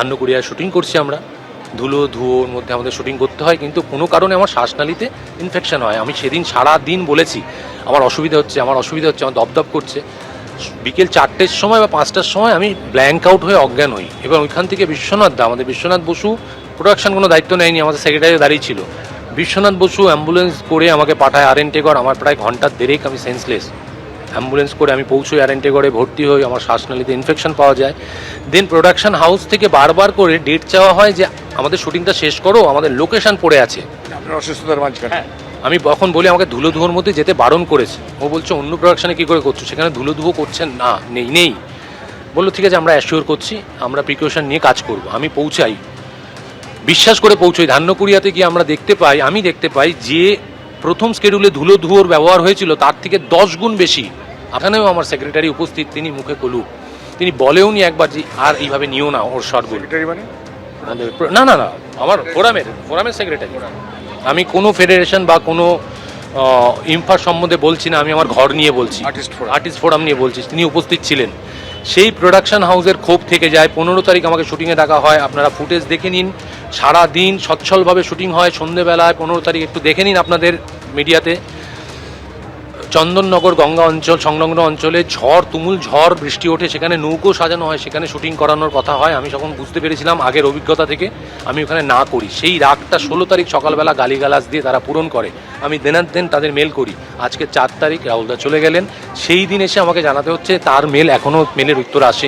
ধান্যকুড়িয়ায় shooting করছি আমরা, ধুলো ধুয়োর মধ্যে আমাদের শুটিং করতে হয়, কিন্তু কোনো কারণে আমার শ্বাসনালীতে ইনফেকশন হয়। আমি সেদিন সারা দিন বলেছি আমার অসুবিধা হচ্ছে, আমার দপদপ করছে। বিকেল 4টের সময় বা 5টার সময় আমি ব্ল্যাঙ্ক আউট হয়ে অজ্ঞান হই, এবং ওইখান থেকে আমাদের বিশ্বনাথ বসু প্রোডাকশন কোনো দায়িত্ব নেয়নি, আমাদের সেক্রেটারি দাঁড়িয়ে ছিল। বিশ্বনাথ বসু অ্যাম্বুলেন্স করে আমাকে পাঠায় আরএনটেগর। আমার প্রায় ঘন্টার দেড়েক আমি সেন্সলেস। অ্যাম্বুলেন্স করে আমি পৌঁছোই আরএনটেগরে, ভর্তি হই, আমার শ্বাসনালীতে ইনফেকশন পাওয়া যায়। দেন প্রোডাকশন হাউস থেকে বারবার করে ডেট চাওয়া হয় যে আমাদের শুটিংটা শেষ করো, আমাদের লোকেশন পড়ে আছে। আপনার অসুস্থতার মাঝখানে আমি তখন বলি আমাকে ধুলো ধুয়োর মধ্যে যেতে বারণ করেছে। ও বলছে অন্য প্রোডাকশনে কী করে করছো, সেখানে ধুলো ধুয়ো করছেন না, নেই। বললো ঠিক আছে, আমরা অ্যাসিওর করছি, আমরা প্রিকশন নিয়ে কাজ করব। আমি পৌঁছাই, বিশ্বাস করে পৌঁছই। ধান্যকুড়িয়াতে গিয়ে আমি দেখতে পাই যে প্রথম স্কেডিউলে ধুলো ধুয়োর ব্যবহার হয়েছিল তার থেকে 10 গুণ বেশি। এখানেও আমার সেক্রেটারি উপস্থিত, তিনি মুখে কলু, তিনি বলেওনি একবার যে আর এইভাবে নিও না ওর শর্টগুলো। সেক্রেটারি মানে না, আমার ফোরামের সেক্রেটারি। আমি কোনো ফেডারেশন বা কোনো ইমফার সম্বন্ধে বলছি না, আমি আমার ঘর নিয়ে বলছি, আর্টিস্ট ফোরাম নিয়ে বলছি। তিনি উপস্থিত ছিলেন। সেই প্রোডাকশন হাউসের ক্ষোভ থেকে যায়। 15 তারিখ আমাকে শুটিংয়ে ডাকা হয়, আপনারা ফুটেজ দেখে নিন। সারা দিন সচ্ছলভাবে শুটিং হয়। সন্ধ্যেবেলায় 15 তারিখ একটু দেখে নিন আপনাদের মিডিয়াতে। চন্দননগর গঙ্গা অঞ্চল সংলগ্ন অঞ্চলে তুমুল ঝড় বৃষ্টি ওঠে, সেখানে নৌকো সাজানো হয়, সেখানে শুটিং করানোর কথা হয়। আমি তখন বুঝতে পেরেছিলাম আগের অভিজ্ঞতা থেকে আমি ওখানে না করি। সেই রাগটা 16 তারিখ সকালবেলা গালিগালাজ দিয়ে তারা পূরণ করে। আমি দেন তাদের মেল করি। আজকে 4 তারিখ রাহুলদা চলে গেলেন, সেই দিন এসে আমাকে জানাতে হচ্ছে তার মেল এখনও মেলের উত্তর আসেনি।